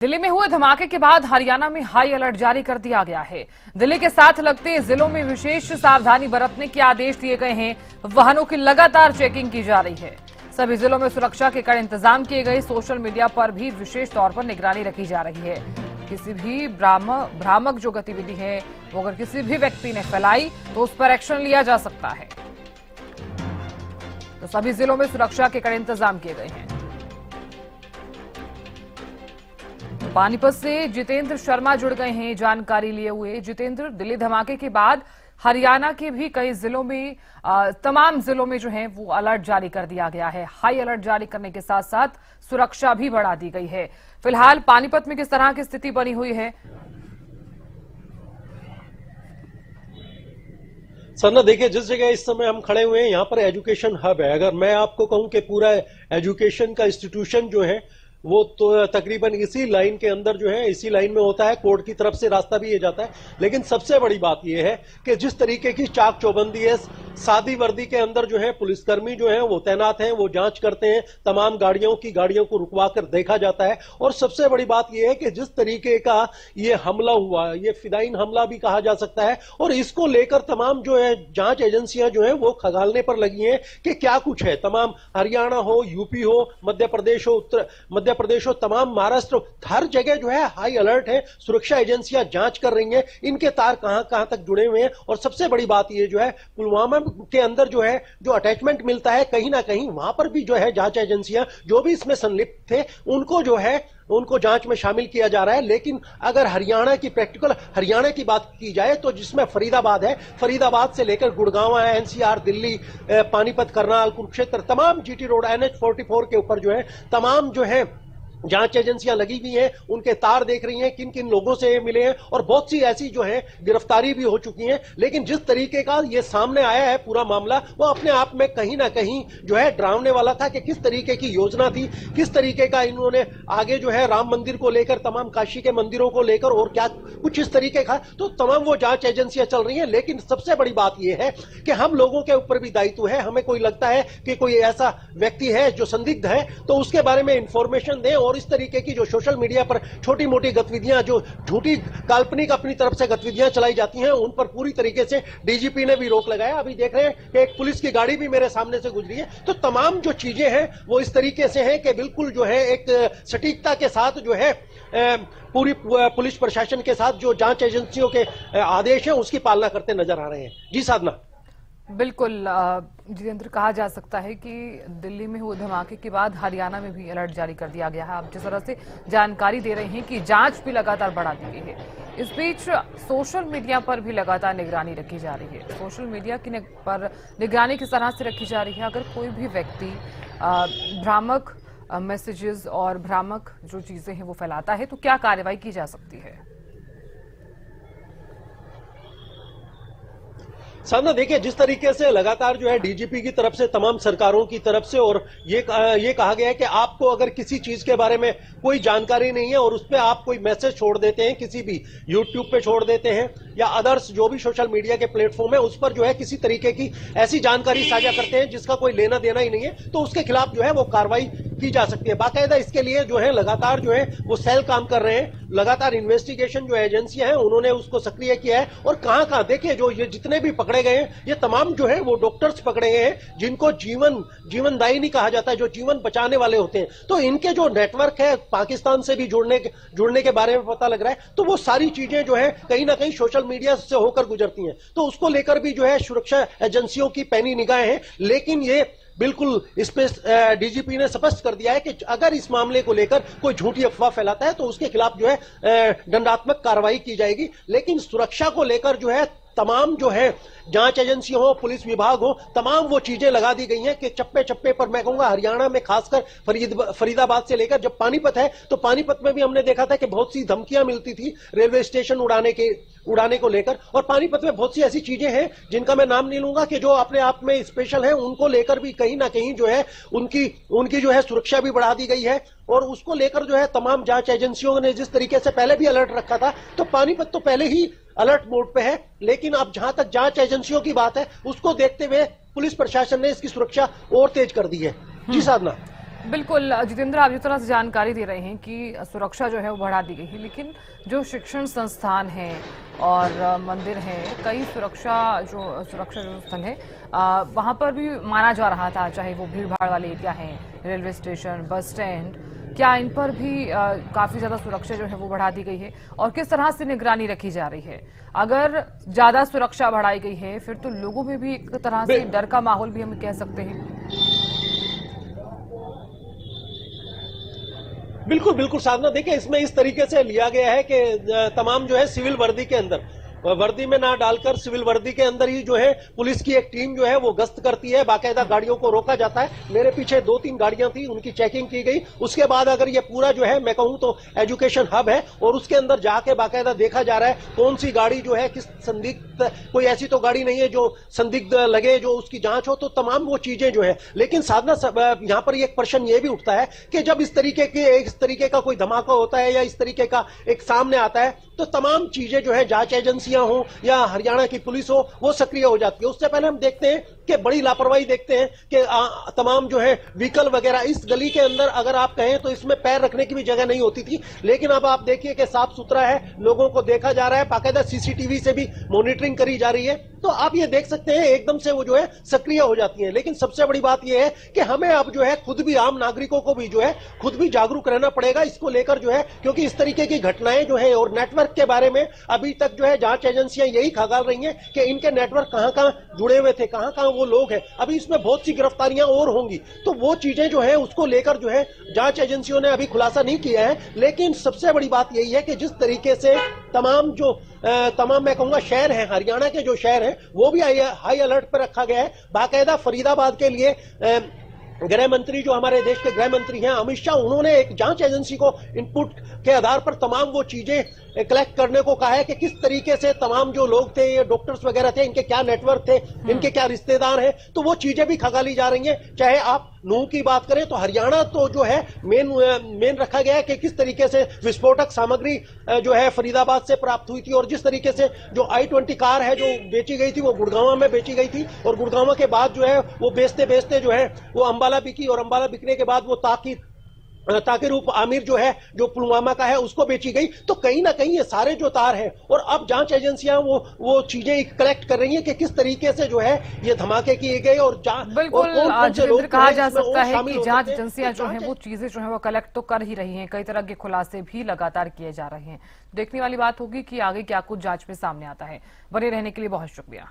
दिल्ली में हुए धमाके के बाद हरियाणा में हाई अलर्ट जारी कर दिया गया है। दिल्ली के साथ लगते जिलों में विशेष सावधानी बरतने के आदेश दिए गए हैं। वाहनों की लगातार चेकिंग की जा रही है। सभी जिलों में सुरक्षा के कड़े इंतजाम किए गए। सोशल मीडिया पर भी विशेष तौर पर निगरानी रखी जा रही है। किसी भी भ्रामक जो गतिविधि है वो अगर किसी भी व्यक्ति ने फैलाई तो उस पर एक्शन लिया जा सकता है। तो सभी जिलों में सुरक्षा के कड़े इंतजाम किए गए हैं। पानीपत से जितेंद्र शर्मा जुड़ गए हैं जानकारी लिए हुए। जितेंद्र, दिल्ली धमाके के बाद हरियाणा के भी कई जिलों में तमाम जिलों में जो है वो अलर्ट जारी कर दिया गया है। हाई अलर्ट जारी करने के साथ साथ सुरक्षा भी बढ़ा दी गई है। फिलहाल पानीपत में किस तरह की स्थिति बनी हुई है? सरना, देखिए, जिस जगह इस समय हम खड़े हुए हैं यहाँ पर एजुकेशन हब है। अगर मैं आपको कहूं कि पूरा एजुकेशन का इंस्टीट्यूशन जो है वो तो तकरीबन इसी लाइन के अंदर जो है, इसी लाइन में होता है। कोर्ट की तरफ से रास्ता भी ये जाता है। लेकिन सबसे बड़ी बात ये है कि जिस तरीके की चाक चौबंदी है, सादी वर्दी के अंदर जो है पुलिसकर्मी जो है वो तैनात हैं, वो जांच करते हैं। तमाम गाड़ियों को रुकवा कर देखा जाता है। और सबसे बड़ी बात यह है कि जिस तरीके का ये हमला हुआ, ये फिदाइन हमला भी कहा जा सकता है, और इसको लेकर तमाम जो है जांच एजेंसियां जो है वो खंगालने पर लगी हैं कि क्या कुछ है। तमाम हरियाणा हो, यूपी हो, मध्य प्रदेश हो, तमाम महाराष्ट्र, हर जगह जो है हाई अलर्ट है। सुरक्षा एजेंसियां जांच कर रही हैं इनके तार कहां तक जुड़े हुए हैं। और सबसे बड़ी बात ये जो है, पुलवामा के अंदर जो है जो अटैचमेंट मिलता है, कहीं ना कहीं वहां पर भी जो है जांच एजेंसियां जो भी इसमें संलिप्त थे उनको जो है उनको जांच में शामिल किया जा रहा है। लेकिन अगर हरियाणा की प्रैक्टिकल हरियाणा की बात की जाए तो जिसमें फरीदाबाद है, फरीदाबाद से लेकर गुड़गांव है, एनसीआर, दिल्ली, पानीपत, करनाल, कुरुक्षेत्र, तमाम जीटी रोड, NH-44 के ऊपर जो है तमाम जो है जांच एजेंसियां लगी हुई हैं। उनके तार देख रही हैं किन किन लोगों से ये मिले हैं, और बहुत सी ऐसी जो है गिरफ्तारी भी हो चुकी हैं। लेकिन जिस तरीके का ये सामने आया है पूरा मामला, वो अपने आप में कहीं ना कहीं जो है डरावने वाला था कि किस तरीके की योजना थी, किस तरीके का इन्होंने आगे जो है राम मंदिर को लेकर, तमाम काशी के मंदिरों को लेकर और क्या कुछ इस तरीके का। तो तमाम वो जांच एजेंसियां चल रही हैं। लेकिन सबसे बड़ी बात यह है कि हम लोगों के ऊपर भी दायित्व है। हमें कोई लगता है कि कोई ऐसा व्यक्ति है जो संदिग्ध है तो उसके बारे में इंफॉर्मेशन दें। और इस तरीके की जो सोशल मीडिया पर छोटी मोटी गतिविधियां, जो झूठी काल्पनिक अपनी तरफ से गतिविधियां चलाई जाती हैं, उन पर पूरी तरीके से डीजीपी ने भी रोक लगाया। अभी देख रहे हैं कि एक पुलिस की गाड़ी भी मेरे सामने से गुजरी है। तो तमाम जो चीजें हैं वो इस तरीके से हैं कि बिल्कुल जो है एक सटीकता के साथ जो है पूरी पुलिस प्रशासन के साथ जो जांच एजेंसियों के आदेश हैं उसकी पालना करते नजर आ रहे हैं। जी साधना। बिल्कुल जितेंद्र, कहा जा सकता है कि दिल्ली में हुए धमाके के बाद हरियाणा में भी अलर्ट जारी कर दिया गया है। आप जिस तरह से जानकारी दे रहे हैं कि जांच भी लगातार बढ़ा दी गई है। इस बीच सोशल मीडिया पर भी लगातार निगरानी रखी जा रही है। सोशल मीडिया पर निगरानी किस तरह से रखी जा रही है? अगर कोई भी व्यक्ति भ्रामक मैसेजेस और भ्रामक जो चीजें हैं वो फैलाता है तो क्या कार्रवाई की जा सकती है? साधना, देखिए, जिस तरीके से लगातार जो है डीजीपी की तरफ से, तमाम सरकारों की तरफ से, और ये कहा गया है कि आपको अगर किसी चीज के बारे में कोई जानकारी नहीं है और उस पर आप कोई मैसेज छोड़ देते हैं, किसी भी यूट्यूब पे छोड़ देते हैं या अदर्स जो भी सोशल मीडिया के प्लेटफॉर्म है उस पर जो है किसी तरीके की ऐसी जानकारी साझा करते हैं जिसका कोई लेना देना ही नहीं है, तो उसके खिलाफ जो है वो कार्रवाई की जा सकती है। बाकायदा इसके लिए जो है लगातार जो है वो सेल काम कर रहे हैं। लगातार इन्वेस्टिगेशन जो एजेंसियां हैं उन्होंने उसको सक्रिय किया है। और कहां देखिए, जो ये जितने भी पकड़े गए हैं ये तमाम जो है वो डॉक्टर्स पकड़े गए हैं जिनको जीवनदायिनी कहा जाता है, जो जीवन बचाने वाले होते हैं। तो इनके जो नेटवर्क है पाकिस्तान से भी जुड़ने के बारे में पता लग रहा है। तो वो सारी चीजें जो है कहीं ना कहीं सोशल मीडिया से होकर गुजरती हैं। तो उसको लेकर भी जो है सुरक्षा एजेंसियों की पैनी निगाहें हैं। लेकिन ये बिल्कुल इस पे डीजीपी ने स्पष्ट कर दिया है कि अगर इस मामले को लेकर कोई झूठी अफवाह फैलाता है तो उसके खिलाफ जो है दंडात्मक कार्रवाई की जाएगी। लेकिन सुरक्षा को लेकर जो है तमाम जो है जांच एजेंसी हो, पुलिस विभाग हो, तमाम वो चीजें लगा दी गई हैं कि चप्पे चप्पे पर, मैं कहूंगा हरियाणा में खासकर फरीदाबाद से लेकर जब पानीपत है तो पानीपत में भी हमने देखा था कि बहुत सी धमकियां मिलती थी रेलवे स्टेशन उड़ाने को लेकर। और पानीपत में बहुत सी ऐसी चीजें हैं जिनका मैं नाम नहीं लूंगा कि जो अपने आप में स्पेशल है, उनको लेकर भी कहीं ना कहीं जो है उनकी जो है सुरक्षा भी बढ़ा दी गई है। और उसको लेकर जो है तमाम जांच एजेंसियों ने जिस तरीके से पहले भी अलर्ट रखा था, तो पानीपत तो पहले ही अलर्ट मोड पे है। लेकिन अब जहां तक जांच एजेंसियों की बात है उसको देखते हुए पुलिस प्रशासन ने इसकी सुरक्षा और तेज कर दी है। जी साधना। बिल्कुल जितेंद्र, आप जिस तरह से जानकारी दे रहे हैं कि सुरक्षा जो है वो बढ़ा दी गई है, लेकिन जो शिक्षण संस्थान हैं और मंदिर हैं, कई सुरक्षा जो स्थल है वहां पर भी माना जा रहा था, चाहे वो भीड़ भाड़ वाले एरिया हैं, रेलवे स्टेशन, बस स्टैंड, क्या इन पर भी काफी ज्यादा सुरक्षा जो है वो बढ़ा दी गई है और किस तरह से निगरानी रखी जा रही है? अगर ज्यादा सुरक्षा बढ़ाई गई है फिर तो लोगों में भी एक तरह से डर का माहौल भी हम कह सकते हैं। बिल्कुल बिल्कुल साधना, देखिए इसमें इस तरीके से लिया गया है कि तमाम जो है सिविल वर्दी के अंदर, वर्दी में ना डालकर सिविल वर्दी के अंदर ही जो है पुलिस की एक टीम जो है वो गश्त करती है, बाकायदा गाड़ियों को रोका जाता है। मेरे पीछे 2-3 गाड़ियां थी, उनकी चेकिंग की गई। उसके बाद अगर ये पूरा जो है मैं कहूं तो एजुकेशन हब है और उसके अंदर जाके बाकायदा देखा जा रहा है कौन सी गाड़ी जो है किस संदिग्ध, कोई ऐसी तो गाड़ी नहीं है जो संदिग्ध लगे जो उसकी जांच हो, तो तमाम वो चीजें जो है। लेकिन साधना यहां पर एक प्रश्न ये भी उठता है कि जब इस तरीके का कोई धमाका होता है या इस तरीके का एक सामने आता है तो तमाम चीजें जो है जांच एजेंसियां हो या हरियाणा की पुलिस हो वो सक्रिय हो जाती है। उससे पहले हम देखते हैं कि बड़ी लापरवाही देखते हैं कि तमाम जो है व्हीकल वगैरह इस गली के अंदर अगर आप कहें तो इसमें पैर रखने की भी जगह नहीं होती थी, लेकिन अब आप देखिए कि साफ सुथरा है, लोगों को देखा जा रहा है, बाकायदा सीसीटीवी से भी मॉनिटरिंग करी जा रही है, तो आप ये देख सकते हैं एकदम से वो जो है सक्रिय हो जाती है। लेकिन सबसे बड़ी बात यह है कि हमें अब जो है खुद भी, आम नागरिकों को भी जो है खुद भी जागरूक रहना पड़ेगा इसको लेकर जो है, क्योंकि इस तरीके की घटनाएं जो है और नेटवर्क के बारे में अभी तक जो है जांच एजेंसियां यही खंगाल रही हैं कि इनके नेटवर्क कहां-कहां जुड़े हुए थे, कहां-कहां वो लोग हैं। अभी इसमें बहुत सी गिरफ्तारियां और होंगी, तो वो चीजें जो है उसको लेकर जो है जांच एजेंसियों ने अभी खुलासा नहीं किया है। लेकिन सबसे बड़ी बात यही है कि जिस तरीके से तमाम मैं कहूंगा शहर हैं, हरियाणा के जो शहर हैं वो भी हाई अलर्ट पर रखा गया है। बाकायदा फरीदाबाद के लिए गृह मंत्री, जो हमारे देश के गृह मंत्री हैं अमित शाह, उन्होंने एक जांच एजेंसी को इनपुट के आधार पर तमाम वो चीजें कलेक्ट करने को कहा है कि किस तरीके से तमाम जो लोग थे, ये डॉक्टर्स वगैरह थे, इनके क्या नेटवर्क थे, इनके क्या रिश्तेदार हैं, तो वो चीजें भी खंगाली जा रही हैं। चाहे आप नूह की बात करें तो हरियाणा तो जो है मेन रखा गया है कि किस तरीके से विस्फोटक सामग्री जो है फरीदाबाद से प्राप्त हुई थी और जिस तरीके से जो i20 कार है जो बेची गई थी वो गुड़गांव में बेची गई थी और गुड़गांव के बाद जो है वो बेचते जो है वो अंबाला बिकी और अंबाला बिकने के बाद वो ताकिर उप आमिर जो है जो पुलवामा का है उसको बेची गई। तो कहीं ना कहीं ये सारे जो तार हैं और अब जांच एजेंसियां वो चीजें कलेक्ट कर रही हैं कि किस तरीके से जो है ये धमाके किए गए और बिल्कुल जितेंद्र, कहा जा सकता है कि जांच एजेंसियां जो है वो चीजें जो है वो कलेक्ट तो कर ही रही हैं, कई तरह के खुलासे भी लगातार किए जा रहे हैं। देखने वाली बात होगी कि आगे क्या कुछ जांच में सामने आता है। बने रहने के लिए बहुत शुक्रिया।